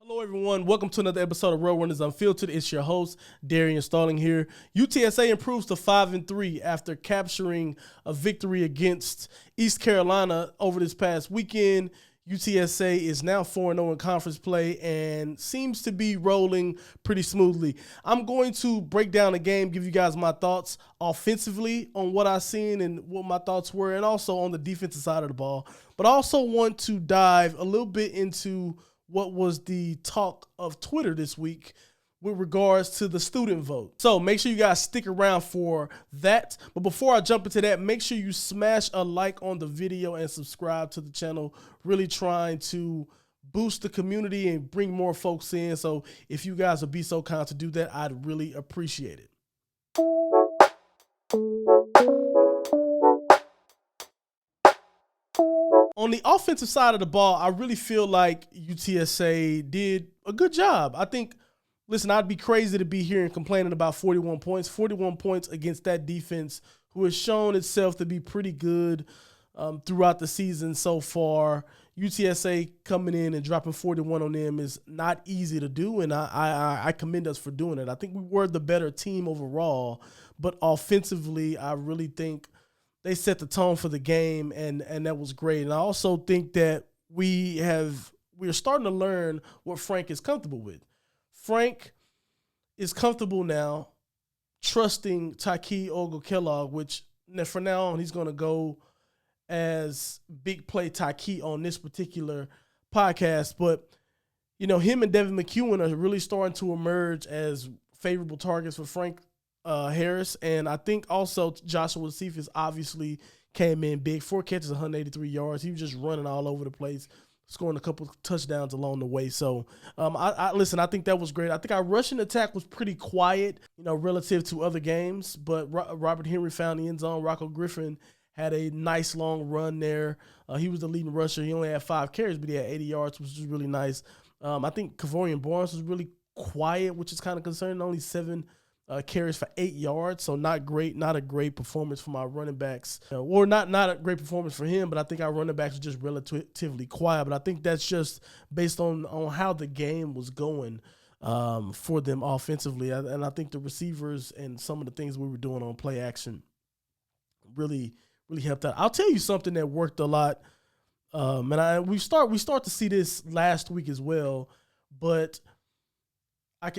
Hello, everyone. Welcome to another episode of Road Runners Unfiltered. It's your host, Darrien Starling here. UTSA improves to 5-3 after capturing a victory against East Carolina over this past weekend. UTSA is now 4-0 in conference play and seems to be rolling pretty smoothly. I'm going to break down the game, give you guys my thoughts offensively on what I've seen and what my thoughts were, and also on the defensive side of the ball. But I also want to dive a little bit into what was the talk of Twitter this week with regards to the student vote. So make sure you guys stick around for that. But before I jump into that, make sure you smash a like on the video and subscribe to the channel. Really trying to boost the community and bring more folks in. So if you guys would be so kind to do that, I'd really appreciate it. On the offensive side of the ball, I really feel like UTSA did a good job. I think, listen, I'd be crazy to be here and complaining about 41 points. 41 points against that defense who has shown itself to be pretty good throughout the season so far. UTSA coming in and dropping 41 on them is not easy to do, and I commend us for doing it. I think we were the better team overall, but offensively, I really think they set the tone for the game, and that was great. And I also think that we're starting to learn what Frank is comfortable with. Frank is comfortable now trusting Tyke Ogle-Kellogg, which for now on he's going to go as Big Play Tyke on this particular podcast. But, you know, him and Devin McEwen are really starting to emerge as favorable targets for Frank Harris, and I think also Joshua Cephas obviously came in big. 4 catches, 183 yards. He was just running all over the place, scoring a couple of touchdowns along the way. So, listen, I think that was great. I think our rushing attack was pretty quiet, relative to other games, but Robert Henry found the end zone. Rocco Griffin had a nice long run there. He was the leading rusher. He only had 5 carries, but he had 80 yards, which was really nice. I think Kavorian Barnes was really quiet, which is kind of concerning. Only 7 carries for 8 yards, so not great, not a great performance from our running backs, or not a great performance for him, but I think our running backs were just relatively quiet. But I think that's just based on how the game was going for them offensively, and I think the receivers and some of the things we were doing on play action really helped out. I'll tell you something that worked a lot, and we start to see this last week as well, but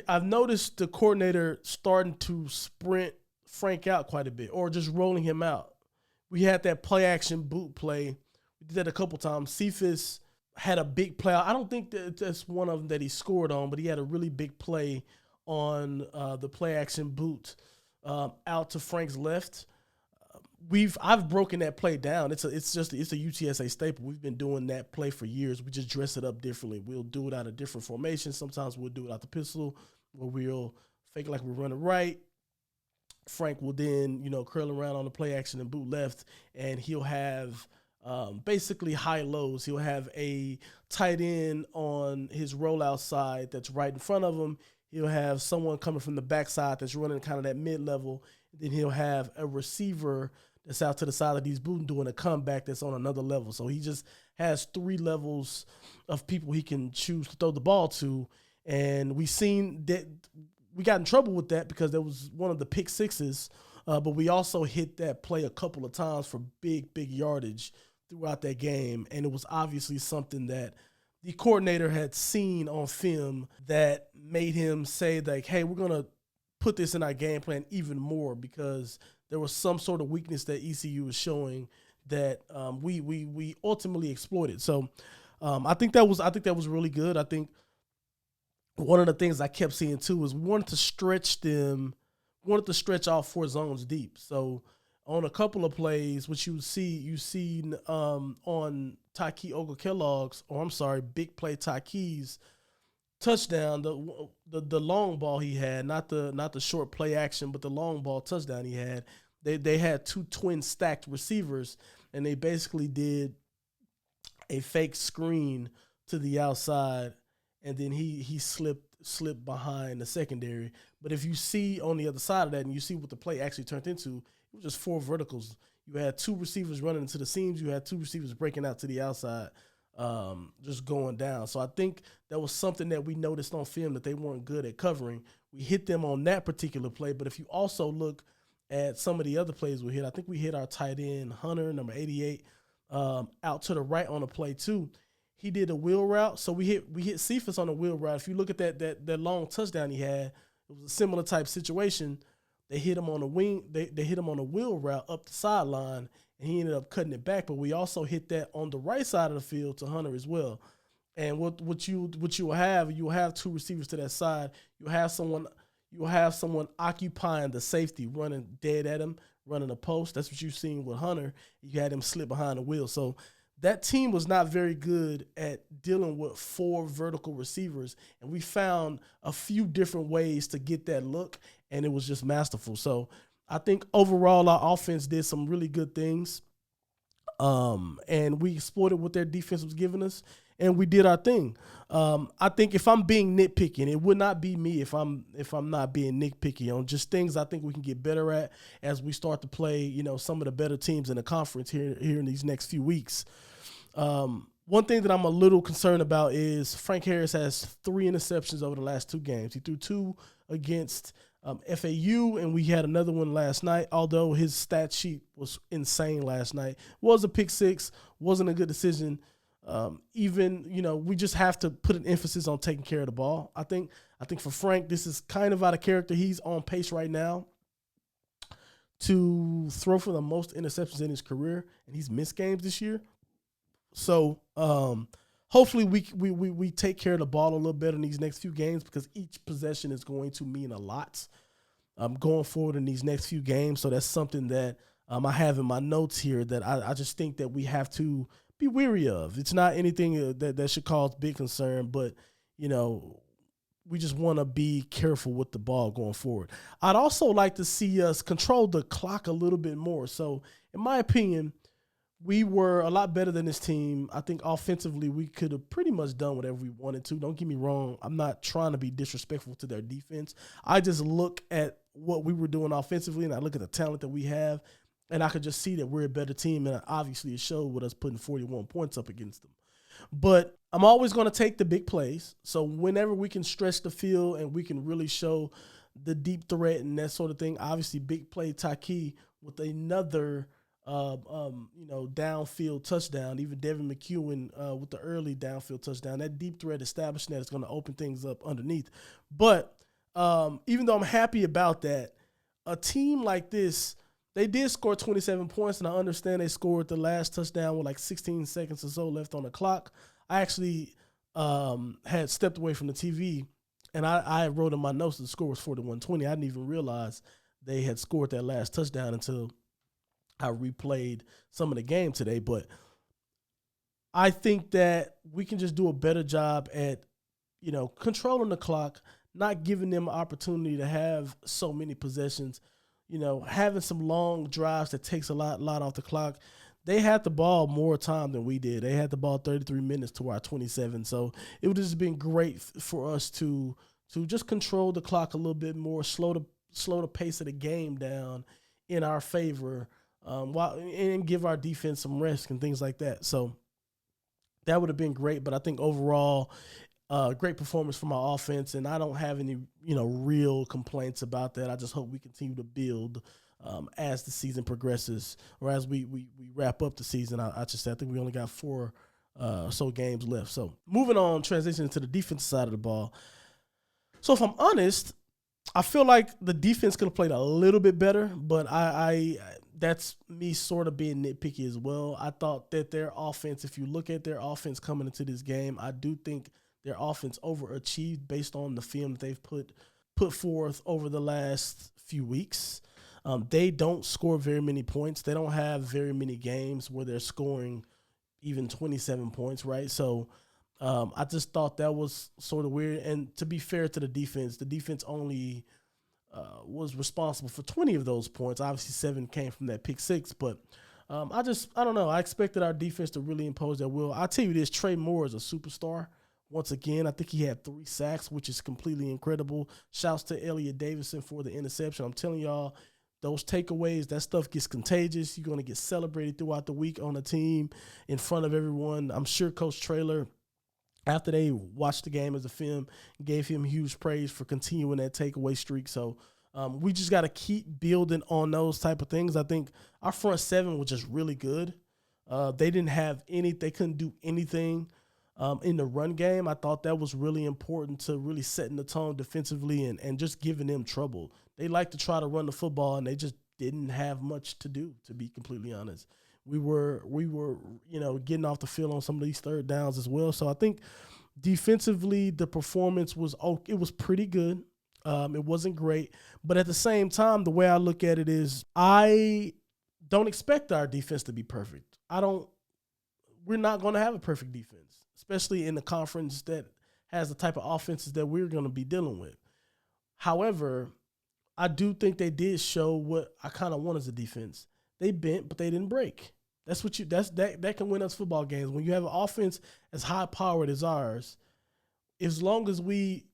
I've noticed the coordinator starting to sprint Frank out quite a bit, or just rolling him out. We had that play action boot play. We did that a couple times. Cephas had a big play. I don't think that's one of them that he scored on, but he had a really big play on the play action boot out to Frank's left. I've broken that play down. It's a UTSA staple. We've been doing that play for years. We just dress it up differently. We'll do it out of different formations. Sometimes we'll do it out the pistol, where we'll fake like we're running right. Frank will then, curl around on the play action and boot left, and he'll have basically high lows. He'll have a tight end on his rollout side that's right in front of him. He'll have someone coming from the backside that's running kind of that mid-level. Then he'll have a receiver that's out to the side of these boots doing a comeback that's on another level. So he just has 3 levels of people he can choose to throw the ball to. And we've seen that we got in trouble with that because there was one of the pick sixes, but we also hit that play a couple of times for big yardage throughout that game. And it was obviously something that the coordinator had seen on film that made him say, like, hey, we're going to put this in our game plan even more, because there was some sort of weakness that ECU was showing that we ultimately exploited. So I think that was really good. I think one of the things I kept seeing too is we wanted to stretch all 4 zones deep. So on a couple of plays, which you see on Tyke Ogle-Kellogg's, Big Play Tyke's touchdown, the long ball he had, not the short play action, but the long ball touchdown he had. They had 2 twin stacked receivers, and they basically did a fake screen to the outside, and then he slipped behind the secondary. But if you see on the other side of that, and you see what the play actually turned into, it was just 4 verticals. You had 2 receivers running into the seams. You had 2 receivers breaking out to the outside. just going down. So I think that was something that we noticed on film that they weren't good at covering. We hit them on that particular play, but if you also look at some of the other plays we hit, I think we hit our tight end, Hunter, number 88, out to the right on a play too. He did a wheel route, so we hit Cephas on a wheel route. If you look at that long touchdown he had, it was a similar type situation. They hit him on the wing. They hit him on a wheel route up the sideline, and he ended up cutting it back. But we also hit that on the right side of the field to Hunter as well. And what you will have two receivers to that side. You'll have someone occupying the safety, running dead at him, running a post. That's what you've seen with Hunter. You had him slip behind the wheel. So that team was not very good at dealing with 4 vertical receivers, and we found a few different ways to get that look, and it was just masterful. So I think overall our offense did some really good things, and we exploited what their defense was giving us, and we did our thing. I think if I'm being nitpicky, and it would not be me if I'm not being nitpicky on just things I think we can get better at as we start to play, some of the better teams in the conference here in these next few weeks. One thing that I'm a little concerned about is Frank Harris has 3 interceptions over the last 2 games. He threw 2 against FAU, and we had another one last night, although his stat sheet was insane last night. Was a pick 6, wasn't a good decision. We just have to put an emphasis on taking care of the ball. I think for Frank, this is kind of out of character. He's on pace right now to throw for the most interceptions in his career, and he's missed games this year. So hopefully we take care of the ball a little better in these next few games, because each possession is going to mean a lot going forward in these next few games. So that's something that I have in my notes here that I just think that we have to be weary of. It's not anything that should cause big concern, but, we just want to be careful with the ball going forward. I'd also like to see us control the clock a little bit more. So in my opinion, we were a lot better than this team. I think offensively we could have pretty much done whatever we wanted to. Don't get me wrong. I'm not trying to be disrespectful to their defense. I just look at what we were doing offensively, and I look at the talent that we have, and I could just see that we're a better team, and obviously it showed with us putting 41 points up against them. But I'm always going to take the big plays. So whenever we can stretch the field and we can really show the deep threat and that sort of thing, obviously big play Taki with another downfield touchdown, even Devin McEwen with the early downfield touchdown, that deep threat establishing that is going to open things up underneath. But even though I'm happy about that, a team like this, they did score 27 points, and I understand they scored the last touchdown with like 16 seconds or so left on the clock. I actually had stepped away from the TV, and I wrote in my notes that the score was 41-20. I didn't even realize they had scored that last touchdown until I replayed some of the game today. But I think that we can just do a better job at, controlling the clock, not giving them an opportunity to have so many possessions, having some long drives that takes a lot off the clock. They had the ball more time than we did. They had the ball 33 minutes to our 27. So it would have just been great for us to just control the clock a little bit more, slow the pace of the game down in our favor, and give our defense some rest and things like that. So that would have been great. But I think overall, great performance from our offense, and I don't have any, real complaints about that. I just hope we continue to build as the season progresses, or as we wrap up the season. I think we only got 4 so games left. So moving on, transitioning to the defensive side of the ball. So if I'm honest, I feel like the defense could have played a little bit better, but I that's me sort of being nitpicky as well. I thought that their offense, if you look at their offense coming into this game, I do think their offense overachieved based on the film that they've put forth over the last few weeks. They don't score very many points. They don't have very many games where they're scoring even 27 points, right? So I just thought that was sort of weird. And to be fair to the defense only was responsible for 20 of those points. Obviously, 7 came from that pick 6, but I don't know. I expected our defense to really impose their will. I'll tell you this, Trey Moore is a superstar. Once again, I think he had 3 sacks, which is completely incredible. Shouts to Elliott Davidson for the interception. I'm telling y'all, those takeaways, that stuff gets contagious. You're going to get celebrated throughout the week on the team in front of everyone. I'm sure Coach Traylor, after they watched the game as a film, gave him huge praise for continuing that takeaway streak. So we just got to keep building on those type of things. I think our front seven was just really good. They couldn't do anything in the run game. I thought that was really important to really setting the tone defensively and just giving them trouble. They like to try to run the football, and they just didn't have much to do, to be completely honest. We were, getting off the field on some of these third downs as well. So I think defensively, the performance was pretty good. It wasn't great, but at the same time, the way I look at it is I don't expect our defense to be perfect. We're not going to have a perfect defense, especially in the conference that has the type of offenses that we're going to be dealing with. However, I do think they did show what I kind of want as a defense. They bent, but they didn't break. That can win us football games. When you have an offense as high powered as ours, as long as we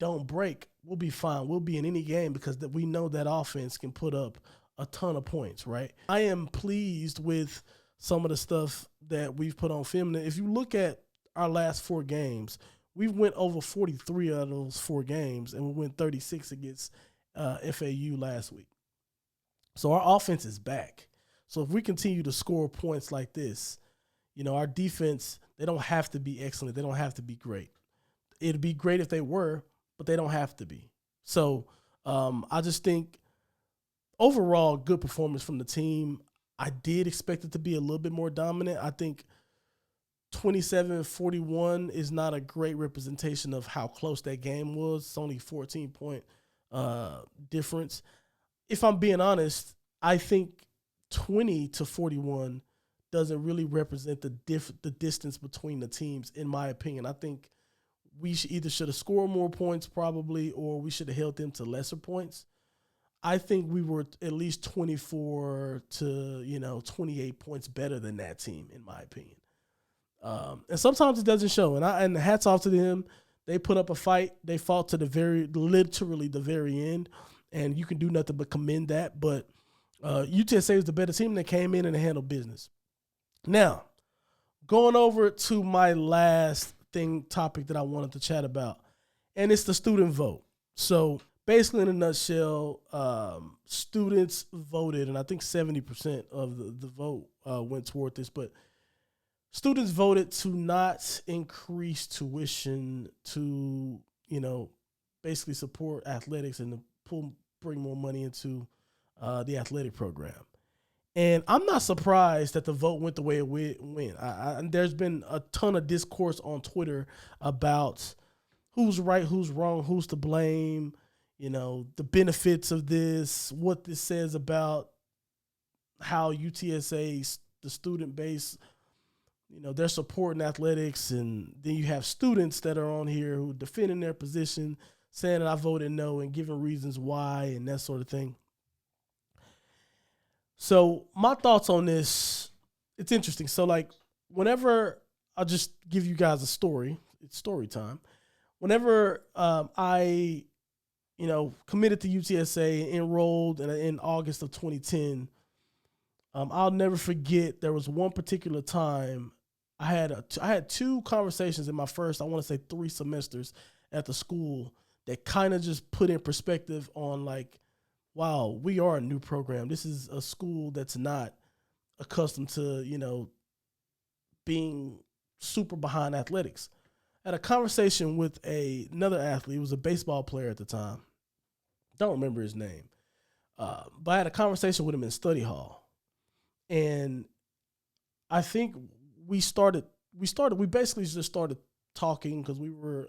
don't break, we'll be fine. We'll be in any game because we know that offense can put up a ton of points, right? I am pleased with some of the stuff that we've put on film. If you look at our last 4 games, we've went over 43 out of those 4 games, and we went 36 against FAU last week. So our offense is back. So if we continue to score points like this, our defense, they don't have to be excellent. They don't have to be great. It'd be great if they were, but they don't have to be. So I just think overall good performance from the team. I did expect it to be a little bit more dominant. I think 27-41 is not a great representation of how close that game was. It's only 14-point difference. If I'm being honest, I think 20-41 doesn't really represent the distance between the teams, in my opinion. I think we should have scored more points probably, or we should have held them to lesser points. I think we were at least 24 to 28 points better than that team, in my opinion. And sometimes it doesn't show. And hats off to them. They put up a fight. They fought to literally the very end, and you can do nothing but commend that. But UTSA was the better team that came in and handled business. Now, going over to my last topic that I wanted to chat about, and it's the student vote. So basically, in a nutshell, students voted, and I think 70% of the vote went toward this, but students voted to not increase tuition to, basically support athletics and to bring more money into the athletic program. And I'm not surprised that the vote went the way it went. There's been a ton of discourse on Twitter about who's right, who's wrong, who's to blame, the benefits of this, what this says about how UTSA, the student base, they're supporting athletics. And then you have students that are on here who are defending their position, saying that I voted no and giving reasons why and that sort of thing. So my thoughts on this, it's interesting. So whenever, I'll just give you guys a story. It's story time. Whenever I committed to UTSA, enrolled in August of 2010, I'll never forget there was one particular time I had 2 conversations in my first, I want to say 3 semesters at the school that kind of just put in perspective on wow, we are a new program. This is a school that's not accustomed to, being super behind athletics. I had a conversation with another athlete. He was a baseball player at the time. Don't remember his name. But I had a conversation with him in study hall. And I think we basically just started talking because we were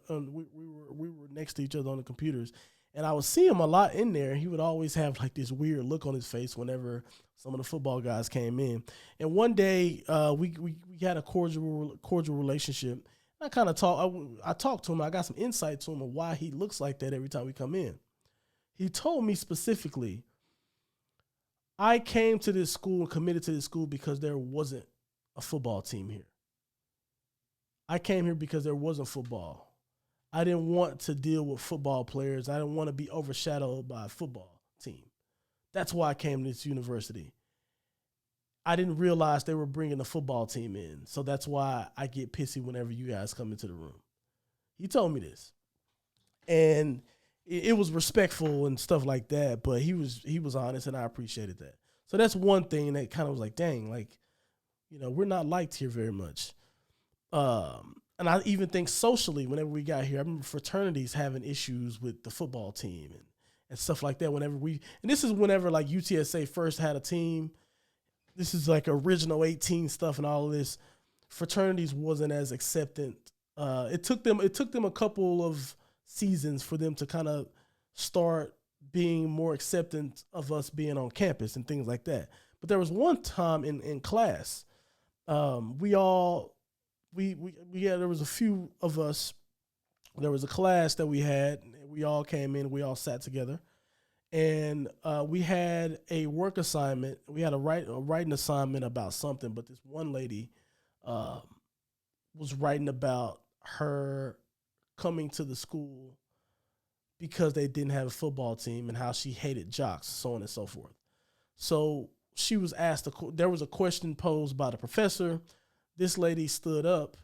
next to each other on the computers. And I would see him a lot in there. He would always have this weird look on his face whenever some of the football guys came in. And one day we had a cordial relationship. I kind of I talked to him. I got some insight to him of why he looks like that every time we come in. He told me specifically, I came to this school and committed to this school because there wasn't a football team here. I came here because there wasn't football. I didn't want to deal with football players. I didn't want to be overshadowed by a football team. That's why I came to this university. I didn't realize they were bringing the football team in. So that's why I get pissy whenever you guys come into the room. He told me this. And it was respectful and stuff like that, but he was honest, and I appreciated that. So that's one thing that kind of was like, dang, like, we're not liked here very much. And I even think socially, whenever we got here, I remember fraternities having issues with the football team and stuff like that. And this is whenever like UTSA first had a team. This is like original 18 stuff and all of this. Fraternities wasn't as acceptant. It took them a couple of seasons for them to kind of start being more acceptant of us being on campus and things like that. But there was one time in class, there was a few of us. There was a class that we had. We all came in. We all sat together, and we had a work assignment. We had a writing assignment about something. But this one lady was writing about her coming to the school because they didn't have a football team and how she hated jocks, so on and so forth. So she was asked. There was a question posed by the professor. This lady stood up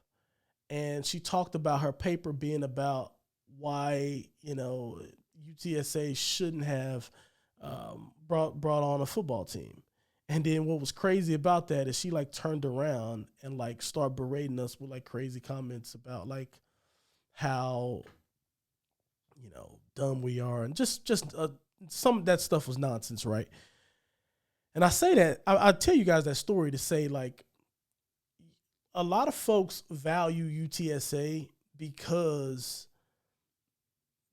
and she talked about her paper being about why, UTSA shouldn't have brought on a football team. And then what was crazy about that is she like turned around and like started berating us with like crazy comments about like how, dumb we are. And just some of that stuff was nonsense, right? And I say that, I tell you guys that story to say like, a lot of folks value UTSA because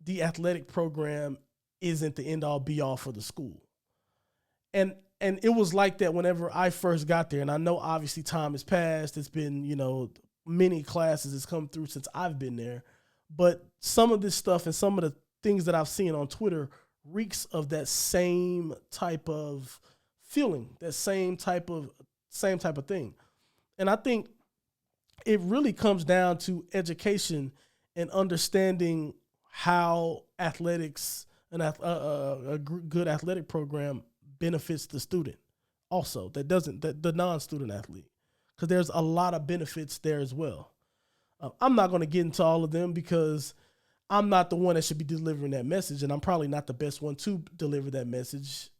the athletic program isn't the end all be all for the school. And it was like that whenever I first got there. And I know obviously time has passed. It's been, many classes has come through since I've been there. But some of this stuff and some of the things that I've seen on Twitter reeks of that same type of feeling, that same type of thing. And I think it really comes down to education and understanding how athletics and a good athletic program benefits the student. Also, the non-student athlete, because there's a lot of benefits there as well. I'm not going to get into all of them because I'm not the one that should be delivering that message, and I'm probably not the best one to deliver that message,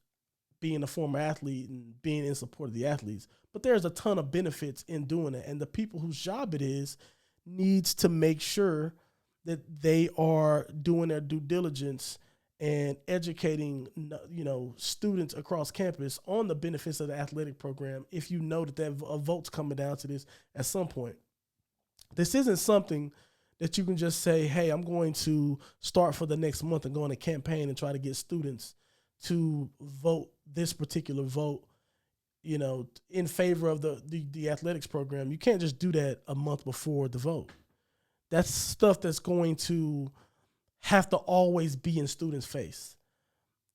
being a former athlete and being in support of the athletes. But there's a ton of benefits in doing it. And the people whose job it is needs to make sure that they are doing their due diligence and educating, students across campus on the benefits of the athletic program. If you know that a vote's coming down to this at some point, this isn't something that you can just say, hey, I'm going to start for the next month and go on a campaign and try to get students to vote this particular vote, in favor of the athletics program. You can't just do that a month before the vote. That's stuff that's going to have to always be in students' face.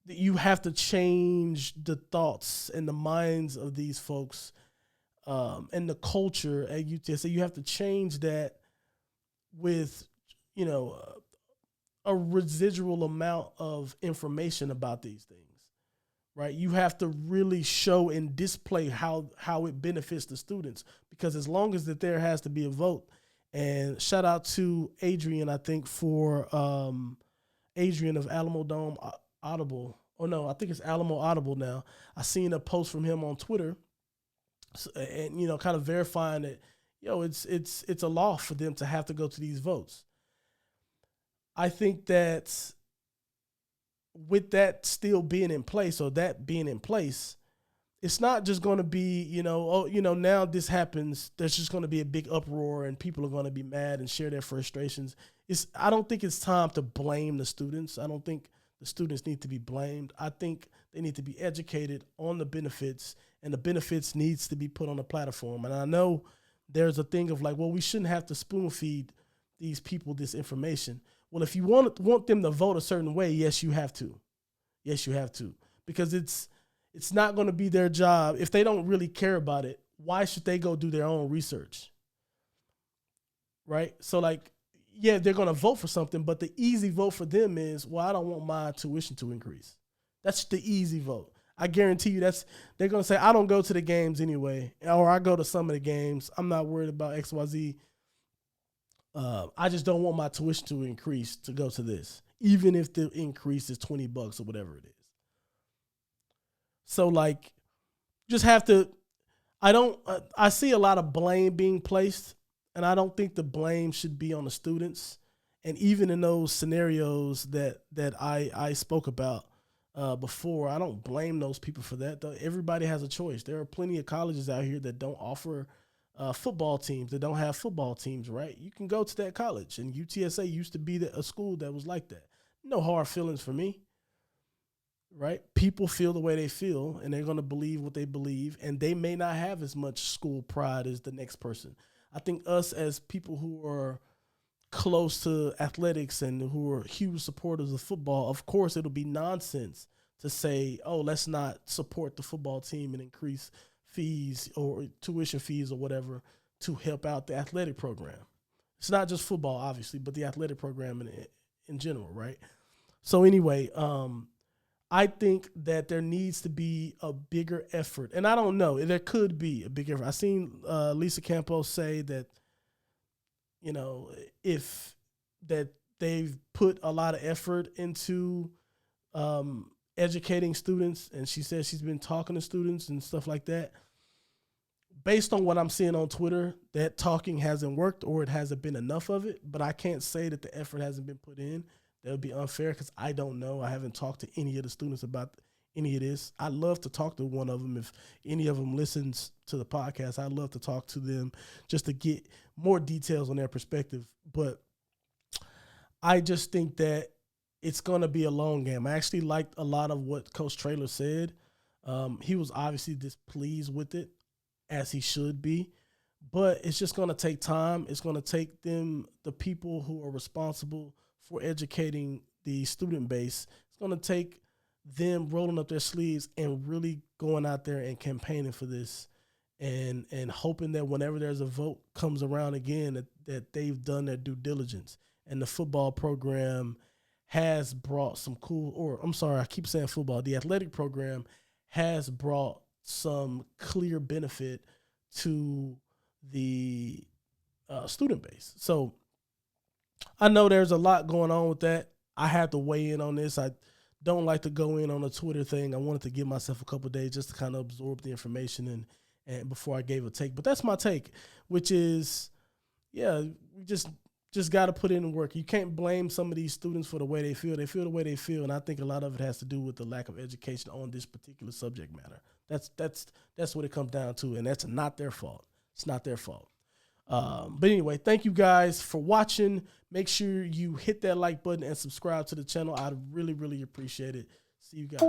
You have to change the thoughts and the minds of these folks and the culture at UTSA. You have to change that with, a residual amount of information about these things. Right, you have to really show and display how it benefits the students, because as long as that there has to be a vote. And shout out to Adrian, I think for Adrian of Alamo Dome Audible. Oh no, I think it's Alamo Audible now. I seen a post from him on Twitter, and kind of verifying that it's a law for them to have to go to these votes. I think that with that still being in place, or that being in place, it's not just going to be, now this happens, there's just going to be a big uproar and people are going to be mad and share their frustrations. I don't think it's time to blame the students. I don't think the students need to be blamed. I think they need to be educated on the benefits, and the benefits needs to be put on the platform. And I know there's a thing of like, well, we shouldn't have to spoon feed these people this information. Well, if you want them to vote a certain way, yes, you have to. Yes, you have to. Because it's not going to be their job. If they don't really care about it, why should they go do their own research? Right? So, like, yeah, they're going to vote for something, but the easy vote for them is, well, I don't want my tuition to increase. That's the easy vote. I guarantee you they're going to say, I don't go to the games anyway, or I go to some of the games. I'm not worried about XYZ. I just don't want my tuition to increase to go to this, even if the increase is $20 or whatever it is. So like, just have to, I see a lot of blame being placed, and I don't think the blame should be on the students. And even in those scenarios that I spoke about before, I don't blame those people for that. Everybody has a choice. There are plenty of colleges out here that don't offer football teams, that don't have football teams, right? You can go to that college, and UTSA used to be a school that was like that. No hard feelings for me, right? People feel the way they feel, and they're going to believe what they believe, and they may not have as much school pride as the next person. I think us as people who are close to athletics and who are huge supporters of football, of course, it'll be nonsense to say, oh, let's not support the football team and increase fees or tuition fees or whatever to help out the athletic program. It's not just football, obviously, but the athletic program in general, right? So anyway, I think that there needs to be a bigger effort. And I don't know, there could be a big effort. I seen Lisa Campos say that, you know, if that they've put a lot of effort into educating students, and she says she's been talking to students and stuff like that. Based on what I'm seeing on Twitter, that talking hasn't worked, or it hasn't been enough of it, but I can't say that the effort hasn't been put in. That would be unfair because I don't know. I haven't talked to any of the students about any of this. I'd love to talk to one of them. If any of them listens to the podcast, I'd love to talk to them just to get more details on their perspective. But I just think that it's going to be a long game. I actually liked a lot of what Coach Traylor said. He was obviously displeased with it, as he should be. But it's just going to take time. It's going to take the people who are responsible for educating the student base. It's going to take them rolling up their sleeves and really going out there and campaigning for this, and hoping that whenever there's a vote comes around again, that they've done their due diligence. And the football program has brought some I keep saying football. The athletic program has brought some clear benefit to the student base. So I know there's a lot going on with that. I had to weigh in on this. I don't like to go in on a Twitter thing. I wanted to give myself a couple of days just to kind of absorb the information and before I gave a take. But that's my take, which is, yeah, we just got to put in the work. You can't blame some of these students for the way they feel. They feel the way they feel, and I think a lot of it has to do with the lack of education on this particular subject matter. That's what it comes down to, and that's not their fault. It's not their fault. But anyway, thank you guys for watching. Make sure you hit that like button and subscribe to the channel. I'd really, really appreciate it. See you guys.